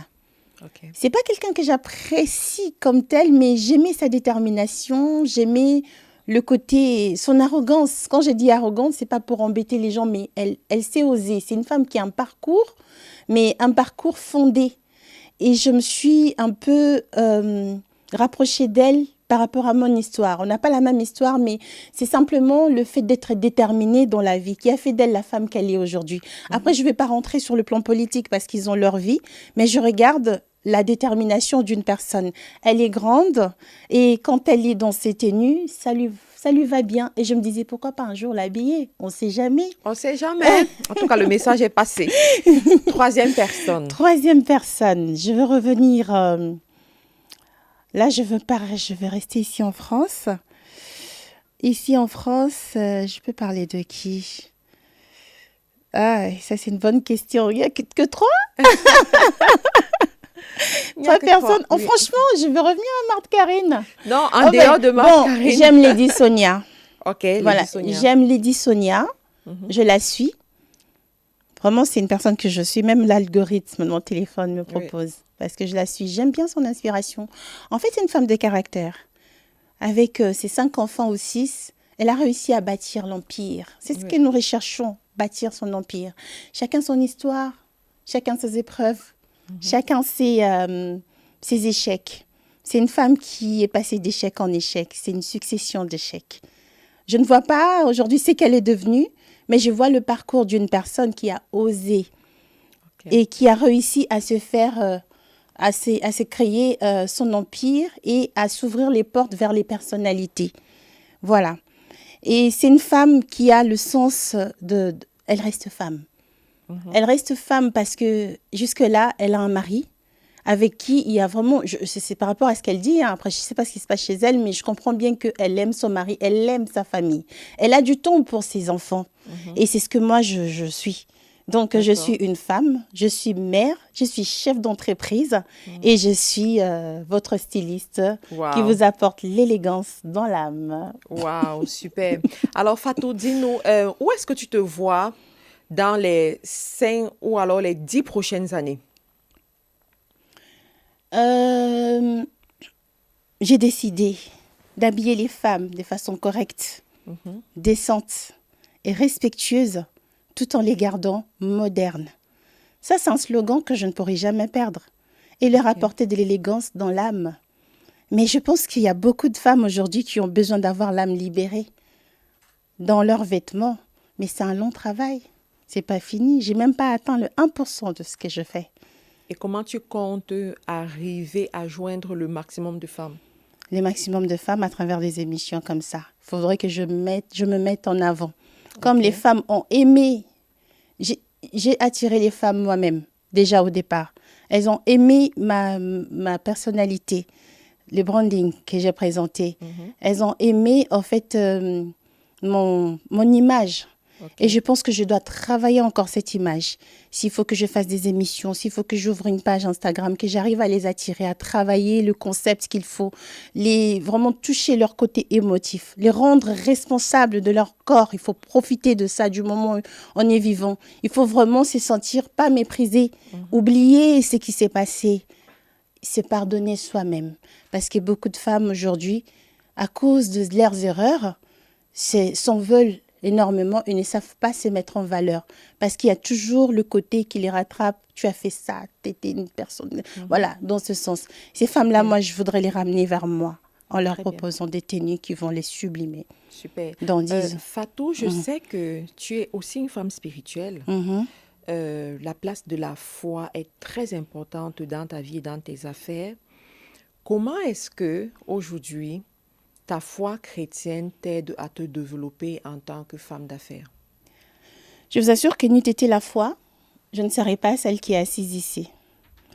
OK.
C'est pas quelqu'un que j'apprécie comme tel, mais j'aimais sa détermination, j'aimais le côté, son arrogance. Quand je dis arrogance, c'est pas pour embêter les gens, mais elle sait oser. C'est une femme qui a un parcours, mais un parcours fondé. Et je me suis un peu rapprochée d'elle par rapport à mon histoire. On n'a pas la même histoire, mais c'est simplement le fait d'être déterminée dans la vie qui a fait d'elle la femme qu'elle est aujourd'hui. Après, je ne vais pas rentrer sur le plan politique parce qu'ils ont leur vie, mais je regarde la détermination d'une personne. Elle est grande et quand elle est dans ses tenues, ça lui va bien. Et je me disais, pourquoi pas un jour l'habiller? On ne sait jamais.
On ne sait jamais. En tout cas, le message est passé. Troisième personne.
Troisième personne. Je veux revenir... Là, je vais rester ici en France. Ici en France, je peux parler de qui? Ah, ça c'est une bonne question. Il n'y a que 3? 3 personnes. Oh, oui. Franchement, je veux revenir à Marthe Karine.
Non, en dehors de Marthe Karine.
J'aime Lady Sonia.
OK,
voilà,
Lady Sonia.
J'aime Lady Sonia. Je la suis. Vraiment, c'est une personne que je suis. Même l'algorithme de mon téléphone me propose. Oui. Parce que je la suis. J'aime bien son inspiration. En fait, c'est une femme de caractère. Avec ses 5 enfants ou 6, elle a réussi à bâtir l'empire. C'est ce que nous recherchons, bâtir son empire. Chacun son histoire, chacun ses épreuves, chacun ses échecs. C'est une femme qui est passée d'échec en échec. C'est une succession d'échecs. Je ne vois pas aujourd'hui ce qu'elle est devenue, mais je vois le parcours d'une personne qui a osé et qui a réussi à se faire... à se créer son empire et à s'ouvrir les portes vers les personnalités. Voilà. Et c'est une femme qui a le sens elle reste femme. Elle reste femme parce que jusque-là, elle a un mari avec qui il y a vraiment... C'est par rapport à ce qu'elle dit. Hein, après, je ne sais pas ce qui se passe chez elle, mais je comprends bien qu'elle aime son mari, elle aime sa famille. Elle a du temps pour ses enfants. Et c'est ce que moi, je suis. Donc, je suis une femme, je suis mère, je suis chef d'entreprise et je suis votre styliste qui vous apporte l'élégance dans l'âme.
Waouh, super. Alors, Fatou, dis-nous, où est-ce que tu te vois dans les 5 ou alors les 10 prochaines années?
J'ai décidé d'habiller les femmes de façon correcte, décente et respectueuse, tout en les gardant modernes. Ça, c'est un slogan que je ne pourrai jamais perdre. Et leur apporter de l'élégance dans l'âme. Mais je pense qu'il y a beaucoup de femmes aujourd'hui qui ont besoin d'avoir l'âme libérée dans leurs vêtements. Mais c'est un long travail. C'est pas fini. J'ai même pas atteint le 1% de ce que je fais.
Et comment tu comptes arriver à joindre le maximum de femmes?
Le maximum de femmes à travers des émissions comme ça. Il faudrait que je me mette en avant. Comme les femmes ont aimé, j'ai attiré les femmes moi-même, déjà au départ. Elles ont aimé ma personnalité, le branding que j'ai présenté. Elles ont aimé, en fait, mon image.
Ok.
Et je pense que je dois travailler encore cette image. S'il faut que je fasse des émissions, s'il faut que j'ouvre une page Instagram, que j'arrive à les attirer, à travailler le concept qu'il faut, vraiment toucher leur côté émotif, les rendre responsables de leur corps. Il faut profiter de ça du moment où on est vivant. Il faut vraiment se sentir pas méprisé, oublier ce qui s'est passé, se pardonner soi-même. Parce que beaucoup de femmes aujourd'hui, à cause de leurs erreurs, s'en veulent énormément et ne savent pas se mettre en valeur. Parce qu'il y a toujours le côté qui les rattrape. Tu as fait ça, tu étais une personne. Voilà, dans ce sens. Ces femmes-là, moi, je voudrais les ramener vers moi en leur
Très bien.
proposant des tenues qui vont les sublimer
Super.
dans 10 ans.
Fatou, je sais que tu es aussi une femme spirituelle.
Mhm.
La place de la foi est très importante dans ta vie et dans tes affaires. Comment est-ce que aujourd'hui ta foi chrétienne t'aide à te développer en tant que femme d'affaires?
Je vous assure que n'eût été la foi, je ne serais pas celle qui est assise ici.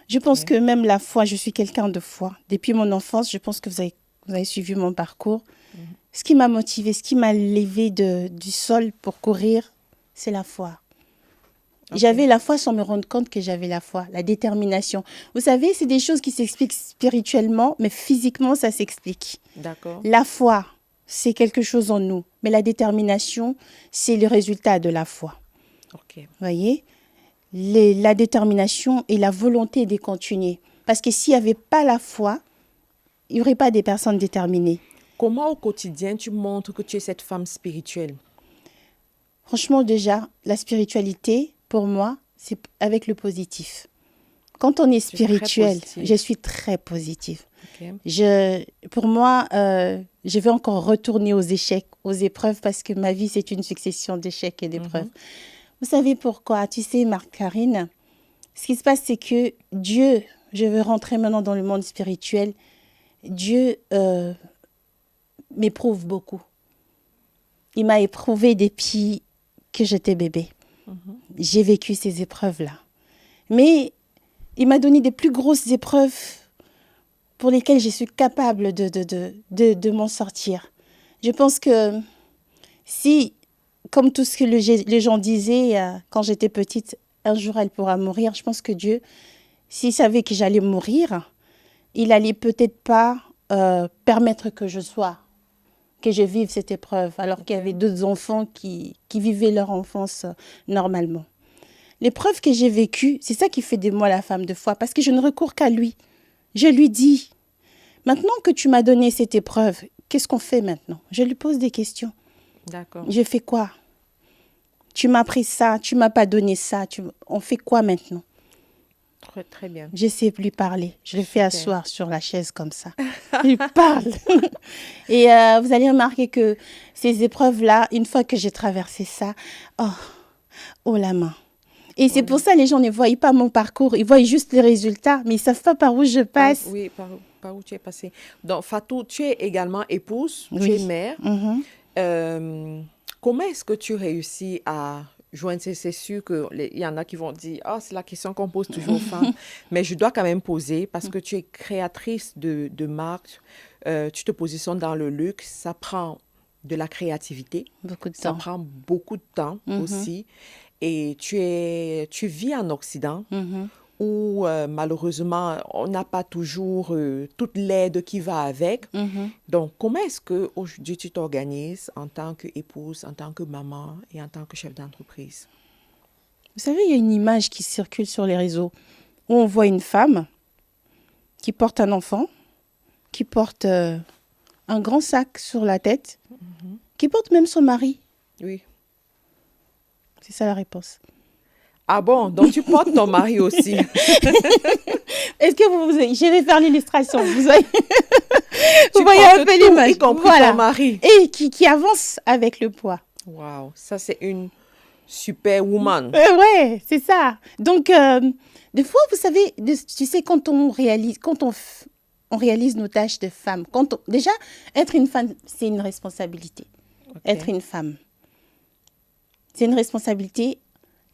Je pense que même la foi, je suis quelqu'un de foi. Depuis mon enfance, je pense que vous avez suivi mon parcours. Ce qui m'a motivée, ce qui m'a levée du sol pour courir, c'est la foi. J'avais la foi sans me rendre compte que j'avais la foi, la détermination. Vous savez, c'est des choses qui s'expliquent spirituellement, mais physiquement, ça s'explique.
D'accord.
La foi, c'est quelque chose en nous, mais la détermination, c'est le résultat de la foi.
Ok.
Vous voyez, la détermination et la volonté de continuer. Parce que s'il n'y avait pas la foi, il n'y aurait pas des personnes déterminées.
Comment au quotidien tu montres que tu es cette femme spirituelle?
Franchement, déjà, la spiritualité, pour moi, c'est avec le positif. Quand on est spirituel, je suis très positive.
Ok.
Pour moi, je vais encore retourner aux échecs, aux épreuves, parce que ma vie, c'est une succession d'échecs et d'épreuves. Vous savez pourquoi? Tu sais, Marc-Karine, ce qui se passe, c'est que Dieu, je veux rentrer maintenant dans le monde spirituel, Dieu m'éprouve beaucoup. Il m'a éprouvé depuis que j'étais bébé. J'ai vécu ces épreuves-là. Mais il m'a donné des plus grosses épreuves pour lesquelles je suis capable de m'en sortir. Je pense que si, comme tout ce que les gens disaient quand j'étais petite, un jour elle pourra mourir, je pense que Dieu, s'il savait que j'allais mourir, il allait peut-être pas permettre que je vive cette épreuve, alors qu'il y avait d'autres enfants qui vivaient leur enfance normalement. L'épreuve que j'ai vécue, c'est ça qui fait de moi la femme de foi, parce que je ne recours qu'à lui. Je lui dis, maintenant que tu m'as donné cette épreuve, qu'est-ce qu'on fait maintenant? Je lui pose des questions.
D'accord.
Je fais quoi? Tu m'as pris ça, tu m'as pas donné ça, on fait quoi maintenant?
Très, très bien.
J'essaie de lui parler. Je le fais asseoir sur la chaise comme ça. Il parle. Et vous allez remarquer que ces épreuves-là, une fois que j'ai traversé ça, oh la main. Et c'est pour ça que les gens ne voient pas mon parcours. Ils voient juste les résultats, mais ils ne savent pas par où je passe.
Oui, par où tu es passée. Donc, Fatou, tu es également épouse, tu
Oui.
es mère. Comment est-ce que tu réussis à joindre? C'est sûr qu'il y en a qui vont dire « Ah, c'est la question qu'on pose toujours aux femmes. » Mais je dois quand même poser parce que tu es créatrice de marque. Tu te positionnes dans le luxe. Ça prend de la créativité.
Beaucoup de
Ça
temps.
prend beaucoup de temps aussi. Et tu vis en Occident où malheureusement, on n'a pas toujours toute l'aide qui va avec. Donc, comment est-ce qu'aujourd'hui tu t'organises en tant qu'épouse, en tant que maman et en tant que chef d'entreprise?
Vous savez, il y a une image qui circule sur les réseaux où on voit une femme qui porte un enfant, qui porte un grand sac sur la tête, qui porte même son mari.
Oui.
C'est ça la réponse.
Ah bon? Donc, tu portes ton mari aussi?
Est-ce que je vais faire l'illustration. Vous voyez,
Tu
voyez un
portes
peu
tout,
l'image.
y compris
Voilà.
ton mari.
Et qui avance avec le poids.
Waouh, ça c'est une superwoman.
Ouais, c'est ça. Donc, des fois, vous savez, tu sais, quand on réalise nos tâches de femme, déjà, être une femme, c'est une responsabilité.
Ok.
Être une femme, c'est une responsabilité.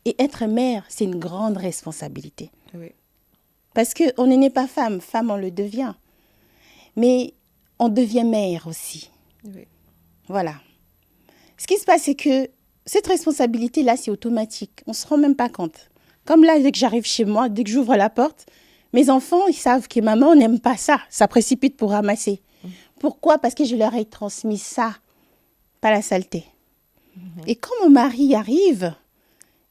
Et être mère, c'est une grande responsabilité.
Oui.
Parce qu'on n'est pas femme. Femme, on le devient. Mais on devient mère aussi.
Oui.
Voilà. Ce qui se passe, c'est que cette responsabilité-là, c'est automatique. On ne se rend même pas compte. Comme là, dès que j'arrive chez moi, dès que j'ouvre la porte, mes enfants, ils savent que maman n'aime pas ça. Ça précipite pour ramasser. Pourquoi? Parce que je leur ai transmis ça, pas la saleté. Et quand mon mari arrive,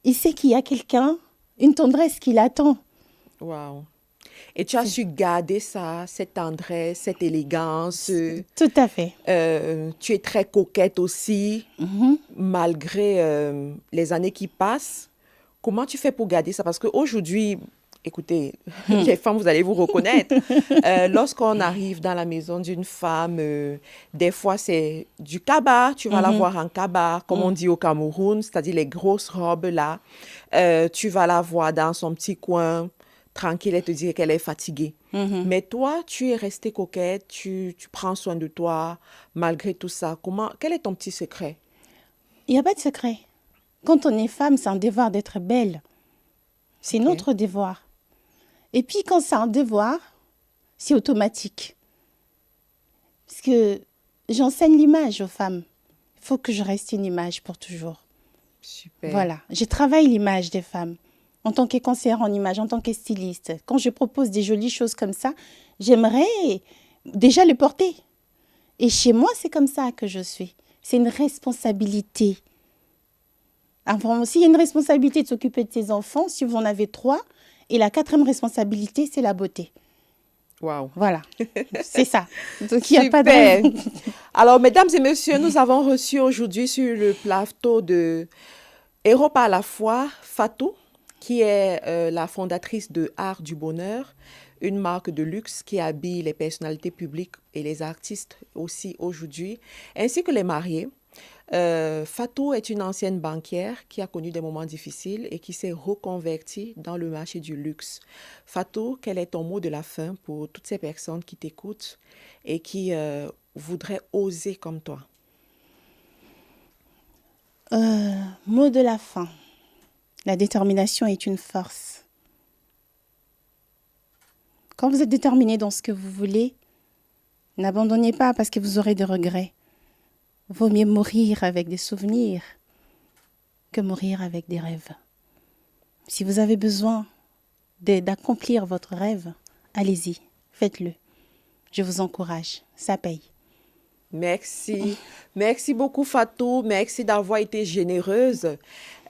il sait qu'il y a quelqu'un, une tendresse qui l'attend.
Waouh. Et tu as su garder ça, cette tendresse, cette élégance.
Tout à fait.
Tu es très coquette aussi, malgré les années qui passent. Comment tu fais pour garder ça? Parce qu'aujourd'hui, écoutez, les femmes, vous allez vous reconnaître. Lorsqu'on arrive dans la maison d'une femme, des fois c'est du kaba, tu vas la voir en kaba, comme on dit au Cameroun, c'est-à-dire les grosses robes là. Tu vas la voir dans son petit coin, tranquille, et te dire qu'elle est fatiguée. Mais toi, tu es restée coquette, tu prends soin de toi, malgré tout ça. Quel est ton petit secret?
Il n'y a pas de secret. Quand on est femme, c'est un devoir d'être belle. C'est notre devoir. Et puis, quand c'est un devoir, c'est automatique. Parce que j'enseigne l'image aux femmes. Il faut que je reste une image pour toujours.
Super.
Voilà. Je travaille l'image des femmes. En tant que conseillère en image, en tant que styliste. Quand je propose des jolies choses comme ça, j'aimerais déjà les porter. Et chez moi, c'est comme ça que je suis. C'est une responsabilité. Enfin, aussi, il y a une responsabilité de s'occuper de ses enfants, si vous en avez 3. Et la 4e responsabilité, c'est la beauté.
Waouh.
Voilà, c'est ça. Donc, il n'y a pas
Super.
de...
Alors, mesdames et messieurs, nous avons reçu aujourd'hui sur le plateau de Héros par la foi, Fatou, qui est la fondatrice de Art du Bonheur, une marque de luxe qui habille les personnalités publiques et les artistes aussi aujourd'hui, ainsi que les mariés. Fatou est une ancienne banquière qui a connu des moments difficiles et qui s'est reconvertie dans le marché du luxe. Fatou, quel est ton mot de la fin pour toutes ces personnes qui t'écoutent et qui voudraient oser comme toi?
Mot de la fin. La détermination est une force. Quand vous êtes déterminé dans ce que vous voulez, n'abandonnez pas parce que vous aurez des regrets. Vaut mieux mourir avec des souvenirs que mourir avec des rêves. Si vous avez besoin d'accomplir votre rêve, allez-y, faites-le. Je vous encourage, ça paye.
Merci. Merci beaucoup Fatou. Merci d'avoir été généreuse.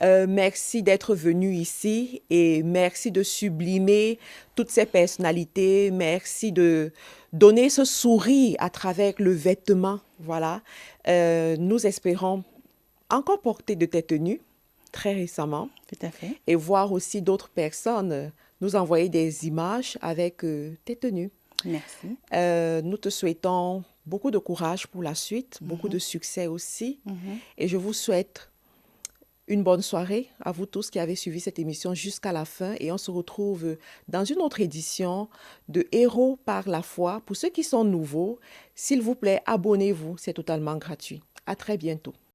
Merci d'être venue ici et merci de sublimer toutes ces personnalités. Merci de donner ce sourire à travers le vêtement. Voilà. Nous espérons encore porter de tes tenues très récemment.
Tout à fait.
Et voir aussi d'autres personnes nous envoyer des images avec tes tenues.
Merci.
Nous te souhaitons beaucoup de courage pour la suite, beaucoup de succès aussi. Et je vous souhaite une bonne soirée à vous tous qui avez suivi cette émission jusqu'à la fin. Et on se retrouve dans une autre édition de Héros par la foi. Pour ceux qui sont nouveaux, s'il vous plaît, abonnez-vous, c'est totalement gratuit. À très bientôt.